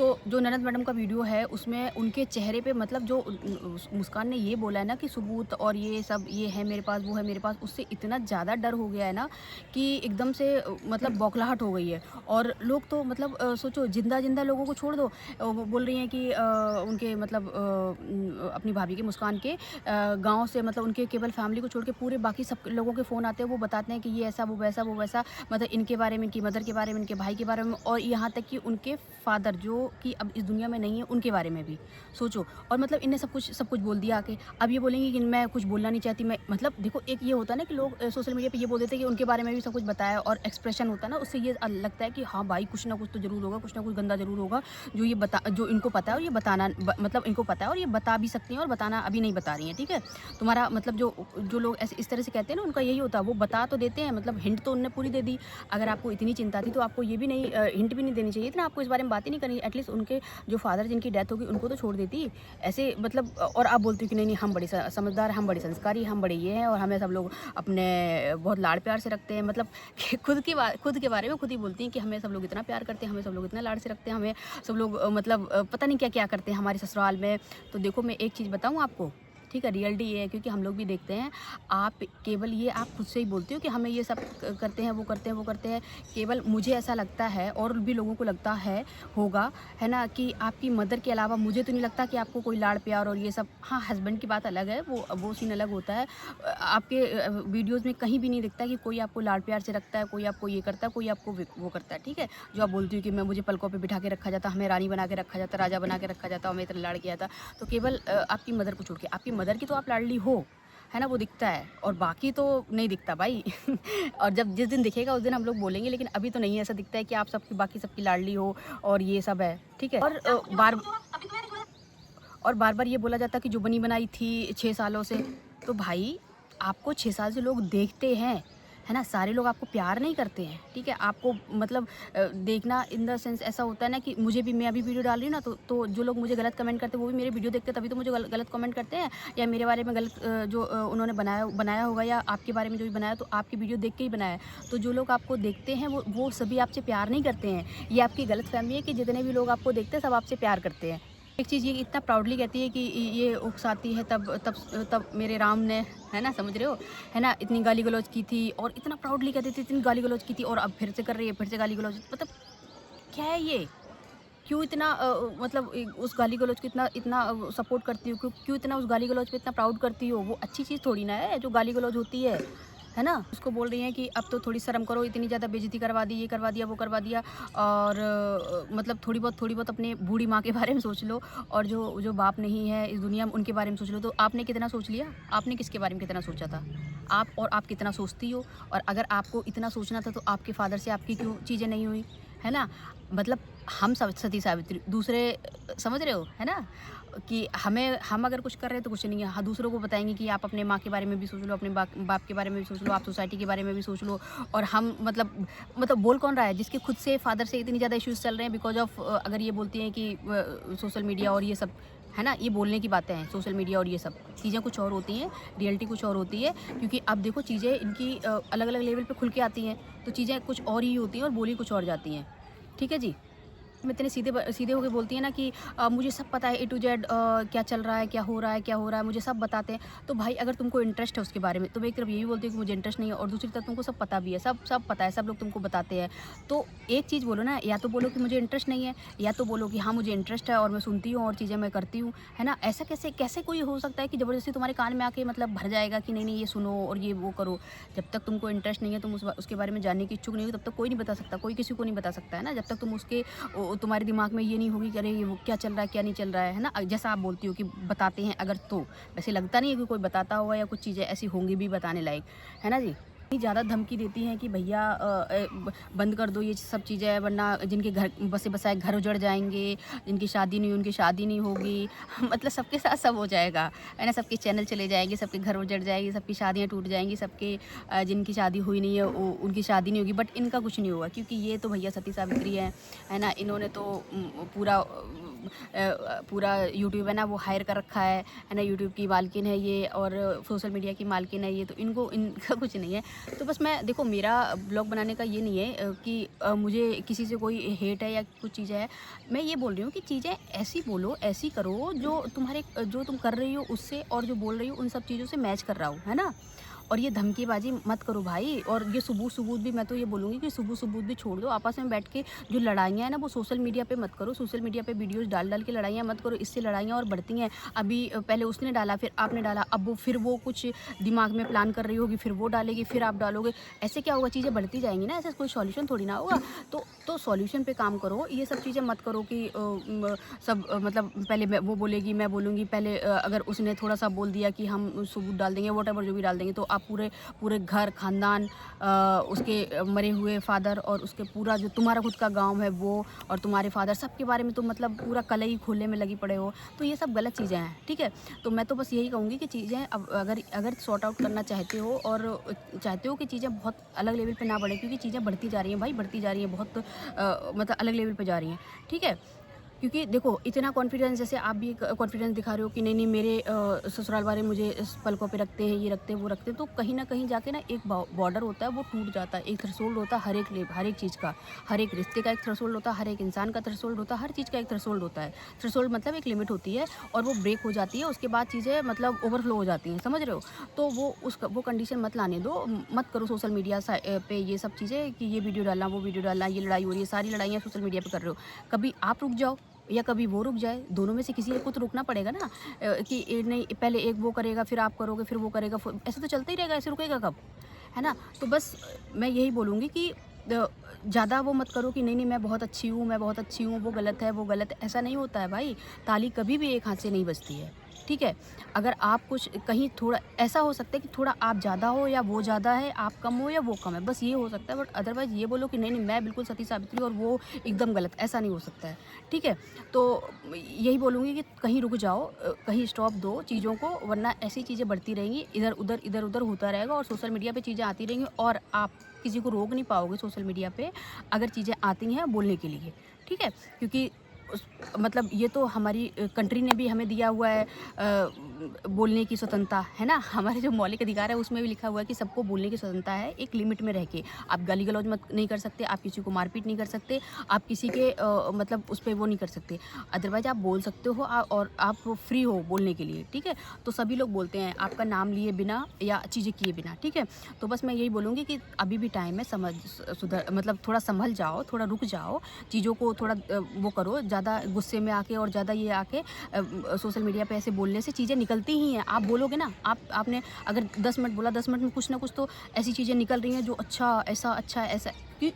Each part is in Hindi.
तो जो ननद मैडम का वीडियो है उसमें उनके चेहरे पे मतलब जो मुस्कान ने ये बोला है ना कि सबूत और ये सब ये है मेरे पास, वो है मेरे पास, उससे इतना ज़्यादा डर हो गया है ना कि एकदम से मतलब बौखलाहट हो गई है। और लोग तो मतलब सोचो ज़िंदा-ज़िंदा लोगों को छोड़ दो, वो बोल रही हैं कि उनके मतलब अपनी भाभी के मुस्कान के गाँव से मतलब उनके केवल फैमिली को छोड़ के पूरे बाकी सब लोगों के फ़ोन आते हैं, वो बताते हैं कि ये ऐसा, वो वैसा, मतलब इनके बारे में, इनकी मदर के बारे में, इनके भाई के बारे में और यहाँ तक कि उनके फादर जो कि अब इस दुनिया में नहीं है, उनके बारे में भी। सोचो। और मतलब इनने सब कुछ बोल दिया आके। अब ये बोलेंगी कि मैं कुछ बोलना नहीं चाहती, मैं मतलब देखो एक ये होता है ना कि लोग सोशल मीडिया पे ये बोल देते हैं कि उनके बारे में भी सब कुछ बताया और एक्सप्रेशन होता है ना, उससे ये लगता है कि हाँ भाई, कुछ ना कुछ तो ज़रूर होगा, कुछ ना कुछ गंदा ज़रूर होगा, जो इनको पता है और ये बताना मतलब इनको पता है और ये बता भी सकती हैं और बताना अभी नहीं बता रही हैं, ठीक है? तुम्हारा मतलब जो जो लोग ऐसे इस तरह से कहते हैं ना, उनका यही होता है, वो बता तो देते हैं, मतलब हिंट तो उन्होंने पूरी दे दी। अगर आपको इतनी चिंता थी तो आपको ये भी नहीं हिंट भी नहीं देनी चाहिए थी ना, आपको इस बारे में बात ही नहीं करनी। एटलीस्ट उनके जो फादर जिनकी डेथ होगी उनको तो छोड़ देती। ऐसे मतलब और आप बोलती हो कि नहीं हम बड़े समझदार, हम बड़े संस्कारी, हम बड़े ये हैं और हमें सब लोग अपने बहुत लाड़ प्यार से रखते हैं। मतलब कि खुद के बारे में खुद ही बोलती हैं कि हमें सब लोग इतना प्यार करते हैं, हमें सब लोग इतना लाड़ से रखते हैं, हमें सब लोग मतलब पता नहीं क्या क्या करते हैं हमारे ससुराल में। तो देखो मैं एक चीज़ बताऊँ आपको, ठीक है, रियलिटी ये है क्योंकि हम लोग भी देखते हैं। आप केवल ये आप खुद से ही बोलते हो कि हमें ये सब करते हैं, वो करते हैं, वो करते हैं। केवल मुझे ऐसा लगता है और भी लोगों को लगता है होगा, है ना, कि आपकी मदर के अलावा मुझे तो नहीं लगता कि आपको कोई लाड़ प्यार और ये सब। हाँ, हस्बैंड की बात अलग है, वो सीन अलग होता है। आपके वीडियोज़ में कहीं भी नहीं दिखता कि कोई आपको लाड़ प्यार से रखता है, कोई आपको ये करता है, कोई आपको वो करता है, ठीक है? जो आप बोलती हो कि मैं मुझे पलकों पे बिठा के रखा जाता, हमें रानी बना के रखा जाता, राजा बना के रखा जाता, हमें इतना लाड़ किया था। तो केवल आपकी मदर को छोड़ के, आपकी मदर की तो आप लाडली हो, है ना? वो दिखता है और बाकी तो नहीं दिखता भाई। और जब जिस दिन दिखेगा उस दिन हम लोग बोलेंगे, लेकिन अभी तो नहीं ऐसा दिखता है कि आप सबकी बाकी सबकी लाडली हो और ये सब है, ठीक है? और बार-बार ये बोला जाता है कि जो बनी बनाई थी 6 सालों से, तो भाई आपको 6 साल से लोग देखते हैं, है ना? सारे लोग आपको प्यार नहीं करते हैं, ठीक है? आपको मतलब देखना इन द सेंस ऐसा होता है ना कि मुझे भी मैं अभी वीडियो डाल रही हूँ ना, तो जो लोग मुझे गलत कमेंट करते हैं, वो भी मेरे वीडियो देखते हैं तभी तो मुझे गलत कमेंट करते हैं, या मेरे बारे में गलत जो उन्होंने बनाया होगा या आपके बारे में जो भी बनाया तो आपकी वीडियो देख के ही बनाया है। तो जो लोग आपको देखते हैं वो सभी आपसे प्यार नहीं करते हैं। ये आपकी गलतफ़हमी है कि जितने भी लोग आपको देखते हैं सब आपसे प्यार करते हैं। एक चीज़ ये इतना प्राउडली कहती है कि ये उकसाती है तब तब तब मेरे राम ने, है ना, समझ रहे हो? है ना? इतनी गाली-गलौज की थी और इतना प्राउडली कहती थी, इतनी गाली-गलौज की थी और अब फिर से कर रही है, फिर से गाली-गलौज, मतलब क्या है ये? क्यों इतना मतलब उस गाली-गलौज को इतना इतना सपोर्ट करती हो? क्यों इतना उस गाली-गलौज पे इतना प्राउड करती हो? वो अच्छी चीज़ थोड़ी ना है जो गाली-गलौज होती है ना? उसको बोल रही हैं कि अब तो थोड़ी शर्म करो, इतनी ज़्यादा बेइज़्ज़ती करवा दी, ये करवा दिया, वो करवा दिया और मतलब थोड़ी बहुत अपने बूढ़ी माँ के बारे में सोच लो और जो जो बाप नहीं है इस दुनिया में उनके बारे में सोच लो। तो आपने कितना सोच लिया? आपने किसके बारे में कितना सोचा था? आप कितना सोचती हो? और अगर आपको इतना सोचना था तो आपके फ़ादर से आपकी क्यों चीज़ें नहीं हुई? है ना? मतलब हम सब सती सावित्री, दूसरे समझ रहे हो, है ना? कि हम अगर कुछ कर रहे हैं तो कुछ नहीं है। हाँ, दूसरों को बताएँगे कि आप अपने माँ के बारे में भी सोच लो, अपने बाप के बारे में भी सोच लो, आप सोसाइटी के बारे में भी सोच लो और हम मतलब बोल कौन रहा है? जिसके खुद से फादर से इतनी ज़्यादा इश्यूज़ चल रहे हैं बिकॉज़ ऑफ अगर ये बोलती हैं कि सोशल मीडिया और ये सब, है ना? ये बोलने की बातें हैं, सोशल मीडिया और ये सब। चीज़ें कुछ और होती हैं, रियलिटी कुछ और होती है क्योंकि अब देखो चीज़ें इनकी अलग-अलग लेवल पे खुल के आती हैं, तो चीज़ें कुछ और ही होती हैं और बोली कुछ और जाती हैं। ठीक है जी? में इतने सीधे होके बोलती है ना कि मुझे सब पता है ए टू जेड, क्या चल रहा है, क्या हो रहा है, मुझे सब बताते हैं। तो भाई अगर तुमको इंटरेस्ट है उसके बारे में, तुम एक तरफ ये भी बोलती हो कि मुझे इंटरेस्ट नहीं है और दूसरी तरफ तुमको सब पता भी है, सब पता है, सब लोग तुमको बताते हैं। तो एक चीज़ बोलो ना, या तो बोलो कि मुझे इंटरेस्ट नहीं है, या तो बोलो कि हाँ, मुझे इंटरेस्ट है और मैं सुनती हूँ और चीज़ें मैं करती हूँ, है ना? ऐसा कैसे कैसे कोई हो सकता है कि ज़बरदस्ती तुम्हारे कान में आके मतलब भर जाएगा कि नहीं, नहीं ये सुनो और ये वो करो। जब तक तुमको इंटरेस्ट नहीं है, तुम उसके बारे में जानने की इच्छुक नहीं हो, तब तक कोई नहीं बता सकता, कोई किसी को नहीं बता सकता, है ना? जब तक तुम उसके तुम्हारे दिमाग में ये नहीं होगी कि अरे ये वो क्या चल रहा है, क्या नहीं चल रहा है ना? जैसा आप बोलती हो कि बताते हैं अगर तो, वैसे लगता नहीं है कि कोई बताता होगा या कुछ चीज़ें ऐसी होंगी भी बताने लायक, है ना जी? इतनी ज़्यादा धमकी देती हैं कि भैया बंद कर दो ये सब चीज़ें वरना जिनके घर बसे बसाए घर उजड़ जाएँगे, जिनकी शादी नहीं हुई उनकी शादी नहीं होगी। मतलब सबके साथ सब हो जाएगा, है ना? सबके चैनल चले जाएँगे, सबके घर उजड़ जाएगी, सबकी शादियाँ टूट जाएँगी, सबके जिनकी शादी हुई नहीं है उनकी शादी नहीं होगी, बट इनका कुछ नहीं होगा क्योंकि ये तो भैया सती सावित्री है ना? इन्होंने तो पूरा पूरा यूट्यूब है ना वो हायर कर रखा है ना, यूट्यूब की मालकिन है ये और सोशल मीडिया की मालकिन है ये, तो इनको इनका कुछ नहीं है। तो बस मैं देखो, मेरा ब्लॉग बनाने का ये नहीं है कि मुझे किसी से कोई हेट है या कुछ चीज़ें है। मैं ये बोल रही हूँ कि चीज़ें ऐसी बोलो, ऐसी करो जो तुम कर रही हो उससे और जो बोल रही हो उन सब चीज़ों से मैच कर रहा हो, है ना। और ये धमकीबाजी मत करो भाई, और ये सबूत भी मैं तो ये बोलूँगी कि सबूत भी छोड़ दो। आपस में बैठ के जो लड़ाइयाँ हैं ना वो सोशल मीडिया पे मत करो। सोशल मीडिया पे वीडियोज़ डाल के लड़ाइयाँ मत करो, इससे लड़ाइयाँ और बढ़ती हैं। अभी पहले उसने डाला, फिर आपने डाला, अब वो फिर वो कुछ दिमाग में प्लान कर रही होगी, फिर वो डालेगी, फिर आप डालोगे। ऐसे क्या होगा, चीज़ें बढ़ती जाएँगी ना, ऐसे कोई सॉल्यूशन थोड़ी ना होगा। तो सॉल्यूशन पे काम करो, ये सब चीज़ें मत करो कि मतलब पहले वो बोलेगी, मैं बोलूँगी। पहले अगर उसने थोड़ा-सा बोल दिया कि हम सबूत डाल देंगे, व्हाटएवर जो भी डाल देंगे, तो आप पूरे घर, ख़ानदान, उसके मरे हुए फ़ादर और उसके पूरा जो तुम्हारा खुद का गाँव है वो और तुम्हारे फ़ादर, सबके बारे में तो मतलब पूरा कलही खोलने में लगी पड़े हो। तो ये सब गलत चीज़ें हैं, ठीक है? तो मैं तो बस यही कहूँगी कि चीज़ें अब अगर सॉर्ट आउट करना चाहते हो और चाहते हो कि चीज़ें बहुत अलग लेवल पे ना बढ़ें, क्योंकि चीज़ें बढ़ती जा रही हैं भाई, बढ़ती जा रही हैं, बहुत मतलब अलग लेवल पे जा रही हैं, ठीक है? क्योंकि देखो, इतना कॉन्फिडेंस, जैसे आप भी कॉन्फिडेंस दिखा रहे हो कि नहीं मेरे ससुराल वाले मुझे इस पलकों पे रखते हैं, ये रखते हैं, वो रखते हैं, तो कहीं ना कहीं जाके ना एक बॉर्डर होता है वो टूट जाता है। एक थ्रेशोल्ड होता है हर एक चीज़ का, हर एक रिश्ते का एक थ्रेशोल्ड होता है, हर एक इंसान का थ्रेशोल्ड होता है, हर चीज़ का एक थ्रेशोल्ड होता है। थ्रेशोल्ड मतलब एक लिमिट होती है और वो ब्रेक हो जाती है, उसके बाद चीज़ें मतलब ओवरफ्लो हो जाती हैं, समझ रहे हो। तो वो कंडीशन मत लाने दो, मत करो सोशल मीडिया पे ये सब चीज़ें कि ये वीडियो डालना, वो वीडियो डालना, ये लड़ाई हो रही है, सारी लड़ाइयाँ सोशल मीडिया पे कर रहे हो। कभी आप रुक जाओ या कभी वो रुक जाए, दोनों में से किसी एक को तो रुकना पड़ेगा ना। कि नहीं, पहले एक वो करेगा, फिर आप करोगे, फिर वो करेगा, ऐसे तो चलता ही रहेगा, ऐसे रुकेगा कब, है ना। तो बस मैं यही बोलूँगी कि ज़्यादा वो मत करो कि नहीं मैं बहुत अच्छी हूँ, मैं बहुत अच्छी हूँ, वो गलत है, वो गलत है, ऐसा नहीं होता है भाई। ताली कभी भी एक हाथ से नहीं बजती है, ठीक है। अगर आप कुछ कहीं थोड़ा ऐसा हो सकता है कि थोड़ा आप ज़्यादा हो या वो ज़्यादा है, आप कम हो या वो कम है, बस ये हो सकता है। बट अदरवाइज़ ये बोलो कि नहीं मैं बिल्कुल सती सावित्री और वो एकदम गलत, ऐसा नहीं हो सकता है, ठीक है। तो यही बोलूँगी कि कहीं रुक जाओ, कहीं स्टॉप दो चीज़ों को, वरना ऐसी चीज़ें बढ़ती रहेंगी, इधर उधर होता रहेगा और सोशल मीडिया पे चीज़ें आती रहेंगी और आप किसी को रोक नहीं पाओगे सोशल मीडिया पे, अगर चीज़ें आती हैं बोलने के लिए, ठीक है। क्योंकि मतलब ये तो हमारी कंट्री ने भी हमें दिया हुआ है बोलने की स्वतंत्रता, है ना। हमारे जो मौलिक अधिकार है उसमें भी लिखा हुआ है कि सबको बोलने की स्वतंत्रता है, एक लिमिट में रह के। आप गाली गलौज मत नहीं कर सकते, आप किसी को मारपीट नहीं कर सकते, आप किसी के मतलब उस पर वो नहीं कर सकते। अदरवाइज आप बोल सकते हो और आप फ्री हो बोलने के लिए, ठीक है। तो सभी लोग बोलते हैं आपका नाम लिए बिना या चीज़ें किए बिना, ठीक है। तो बस मैं यही बोलूँगी कि अभी भी टाइम है, मतलब थोड़ा संभल जाओ, थोड़ा रुक जाओ, चीज़ों को थोड़ा वो करो। ज़्यादा गुस्से में आके और ज़्यादा ये आके सोशल मीडिया पे ऐसे बोलने से चीज़ें निकलती ही हैं। आप बोलोगे ना, आपने अगर 10 मिनट बोला, 10 मिनट में कुछ ना कुछ तो ऐसी चीज़ें निकल रही हैं जो अच्छा ऐसा कि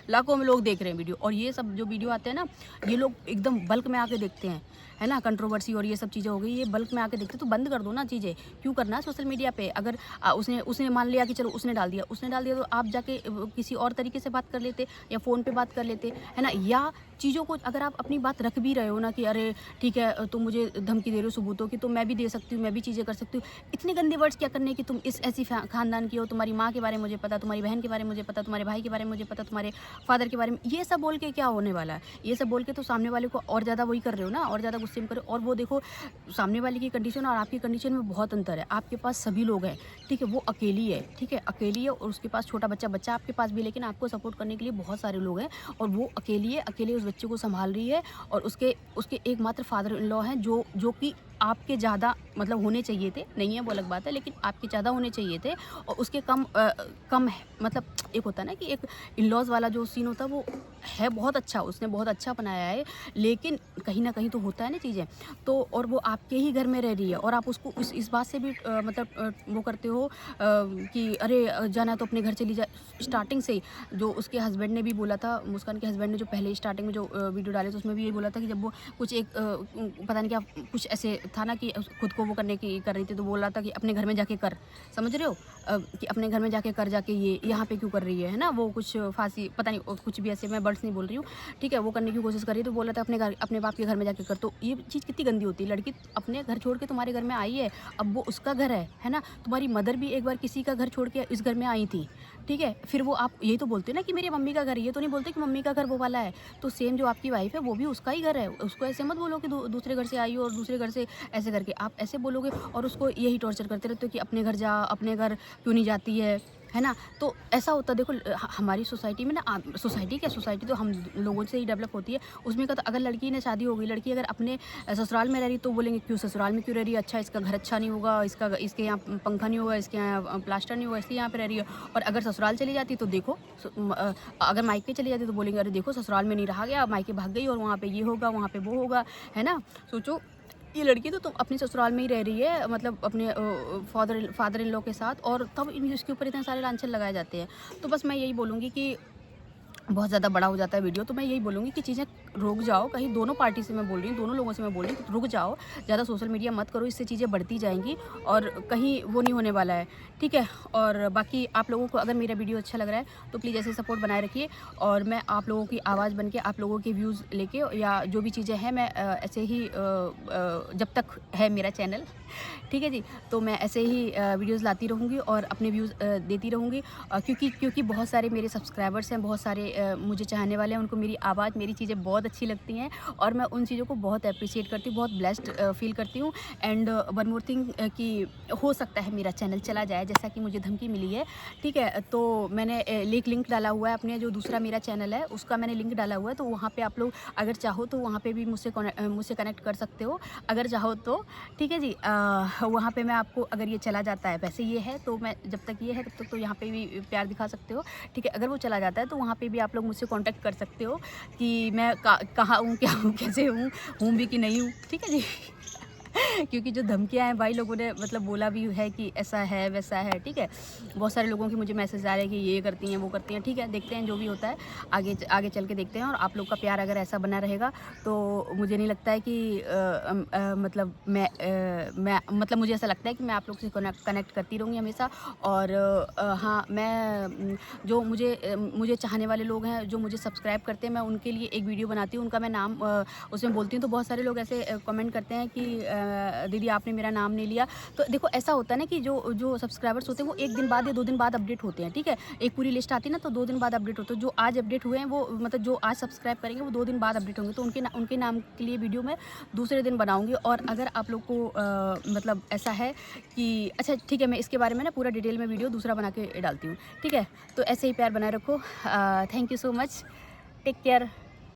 लाखों में लोग देख रहे हैं वीडियो। और ये सब जो वीडियो आते हैं ना, ये लोग एकदम बल्क में आके देखते हैं, है ना। कंट्रोवर्सी और ये सब चीज़ें हो गई, ये बल्क में आके देखते हैं, तो बंद कर दो ना चीज़ें। क्यों करना है सोशल मीडिया पे। अगर उसने मान लिया कि चलो उसने डाल दिया तो आप जाके किसी और तरीके से बात कर लेते या फ़ोन पे बात कर लेते, है ना। या चीज़ों को अगर आप अपनी बात रख भी रहे हो ना कि अरे ठीक है तुम मुझे धमकी दे रहे हो सबूतों की, तो मैं भी दे सकती हूँ, मैं भी चीज़ें कर सकती हूँ। इतने गंदे वर्ड्स क्या करने कि तुम इस ऐसी खानदान की हो, तुम्हारी माँ के बारे में मुझे पता, तुम्हारी बहन के बारे में मुझे पता, तुम्हारे भाई के बारे में मुझे पता, तुम्हारे फादर के बारे में। ये सब बोल के क्या होने वाला है। ये सब बोल के तो सामने वाले को और ज़्यादा वही कर रहे हो ना, और ज़्यादा गुस्से में कर रहे हो। और वो देखो, सामने वाले की कंडीशन और आपकी कंडीशन में बहुत अंतर है। आपके पास सभी लोग हैं, ठीक है, वो अकेली है, ठीक है, अकेली है और उसके पास छोटा बच्चा आपके पास भी, लेकिन आपको सपोर्ट करने के लिए बहुत सारे लोग हैं। और वो अकेली है, अकेले उस बच्चे को संभाल रही है और उसके एकमात्र फादर इन लॉ हैं जो कि आपके ज़्यादा मतलब होने चाहिए थे, नहीं है वो अलग बात है, लेकिन आपके ज़्यादा होने चाहिए थे और उसके कम है। मतलब एक होता है ना कि एक इन-लॉज़ वाला जो सीन होता है वो है बहुत अच्छा, उसने बहुत अच्छा बनाया है, लेकिन कहीं न कहीं तो होता है ना चीज़ें। तो और वो आपके ही घर में रह रही है और आप उसको इस बात से भी मतलब वो करते हो कि अरे जाना है तो अपने घर चली जा। स्टार्टिंग से ही जो उसके हस्बैंड ने भी बोला था, मुस्कान के हस्बैंड ने जो पहले स्टार्टिंग में जो वीडियो डाले थे उसमें भी यही बोला था कि जब वो कुछ एक पता नहीं क्या कुछ ऐसे था ना कि खुद को वो करने की कर रही थी, तो बोल रहा था कि अपने घर में जाके कर, समझ रहे हो कि अपने घर में जाके कर, जाके ये यहाँ पे क्यों कर रही है ना। वो कुछ फांसी पता नहीं कुछ भी ऐसे, मैं वर्ड्स नहीं बोल रही हूँ, ठीक है, वो करने की कोशिश कर रही है। तो बोल रहा था अपने बाप के घर में जाके कर। तो ये चीज़ कितनी गंदी होती है। लड़की अपने घर छोड़ के तुम्हारे घर में आई है, अब वो उसका घर है ना। तुम्हारी मदर भी एक बार किसी का घर छोड़ के इस घर में आई थी, ठीक है? फिर वो आप यही तो बोलते हो ना कि मेरी मम्मी का घर है, ये तो नहीं बोलते कि मम्मी का घर वो वाला है। तो सेम जो आपकी वाइफ़ है वो भी उसका ही घर है, उसको ऐसे मत बोलो कि दूसरे घर से आई हो और दूसरे घर से ऐसे करके, आप ऐसे बोलोगे और उसको यही टॉर्चर करते रहते हो कि अपने घर जा, अपने घर क्यों नहीं जाती है ना? तो ऐसा होता है देखो हमारी सोसाइटी में ना सोसाइटी क्या, सोसाइटी तो हम लोगों से ही डेवलप होती है। उसमें का तो अगर लड़की ने शादी हो गई, लड़की अगर अपने ससुराल में रह रही तो बोलेंगे क्यों ससुराल में क्यों रह रही है? अच्छा इसका घर अच्छा नहीं होगा, इसके यहाँ पंखा नहीं होगा, इसके यहाँ प्लास्टर नहीं होगा, इसलिए यहाँ पे रह रही है। और अगर ससुराल चली जाती तो देखो अगर मायके चली जाती तो बोलेंगे अरे देखो ससुराल में नहीं रहा गया, मायके भाग गई और वहाँ पे ये होगा, वहाँ पे वो होगा, है ना? सोचो ये लड़की तो अपने ससुराल में ही रह रही है, मतलब अपने फादर इन लॉ के साथ, और तब इसके ऊपर इतने सारे लांछन लगाए जाते हैं। तो बस मैं यही बोलूँगी कि बहुत ज़्यादा बड़ा हो जाता है वीडियो, तो मैं यही बोलूँगी कि चीज़ें रुक जाओ। कहीं दोनों पार्टी से मैं बोल रही हूँ, दोनों लोगों से मैं बोल रही हूँ कि रुक जाओ, ज़्यादा सोशल मीडिया मत करो, इससे चीज़ें बढ़ती जाएँगी और कहीं वो नहीं होने वाला है, ठीक है? और बाकी आप लोगों को अगर मेरा वीडियो अच्छा लग रहा है तो प्लीज़ ऐसे सपोर्ट बनाए रखिए, और मैं आप लोगों की आवाज़ बन के आप लोगों के व्यूज़ लेके या जो भी चीज़ें हैं मैं ऐसे ही जब तक है मेरा चैनल, ठीक है जी? तो मैं ऐसे ही वीडियोज़ लाती रहूँगी और अपने व्यूज़ देती रहूँगी, क्योंकि बहुत सारे मेरे सब्सक्राइबर्स हैं, बहुत सारे मुझे चाहने वाले हैं, उनको मेरी आवाज़, मेरी चीज़ें बहुत अच्छी लगती हैं और मैं उन चीज़ों को बहुत एप्रिशिएट करती हूँ, बहुत ब्लेस्ड फ़ील करती हूँ। एंड वन मोर थिंग कि हो सकता है मेरा चैनल चला जाए, जैसा कि मुझे धमकी मिली है, ठीक है? तो मैंने लिंक डाला हुआ है अपने जो दूसरा मेरा चैनल है, उसका मैंने लिंक डाला हुआ है, तो वहाँ पे आप लोग अगर चाहो तो वहाँ पे भी मुझसे कनेक्ट कर सकते हो, अगर चाहो तो, ठीक है जी? वहाँ पे मैं आपको, अगर ये चला जाता है, वैसे ये है तो मैं जब तक ये है तब तक तो यहाँ पे भी प्यार दिखा सकते हो, ठीक है? अगर वो चला जाता है तो वहाँ पे भी आप लोग मुझसे कांटेक्ट कर सकते हो कि मैं कहाँ हूँ, क्या हूँ, कैसे हूँ भी कि नहीं हूँ, ठीक है जी? क्योंकि जो धमकियाँ हैं भाई लोगों ने मतलब बोला भी है कि ऐसा है वैसा है, ठीक है? बहुत सारे लोगों के मुझे मैसेज आ रहे हैं कि ये करती हैं वो करती हैं, ठीक है? देखते हैं जो भी होता है, आगे चल के देखते हैं। और आप लोग का प्यार अगर ऐसा बना रहेगा तो मुझे नहीं लगता है कि मतलब मैं मतलब मुझे ऐसा लगता है कि मैं आप लोग से कनेक्ट करती रहूँगी हमेशा। और हाँ, मैं जो मुझे चाहने वाले लोग हैं, जो मुझे सब्सक्राइब करते हैं, मैं उनके लिए एक वीडियो बनाती हूँ, उनका मैं नाम उसमें बोलती हूँ। तो बहुत सारे लोग ऐसे कमेंट करते हैं कि दीदी आपने मेरा नाम नहीं लिया। तो देखो ऐसा होता है ना कि जो सब्सक्राइबर्स होते हैं वो 1 दिन बाद या 2 दिन बाद अपडेट होते हैं, ठीक है? एक पूरी लिस्ट आती है ना, तो 2 दिन बाद अपडेट होते हैं। जो आज अपडेट हुए हैं वो मतलब जो आज सब्सक्राइब करेंगे वो 2 दिन बाद अपडेट होंगे, तो उनके नाम के लिए वीडियो मैं दूसरे दिन बनाऊँगी। और अगर आप लोग को मतलब ऐसा है कि अच्छा ठीक है, मैं इसके बारे में ना पूरा डिटेल में वीडियो दूसरा बना के डालती हूँ, ठीक है? तो ऐसे ही प्यार बनाए रखो। Thank you so much. Take care.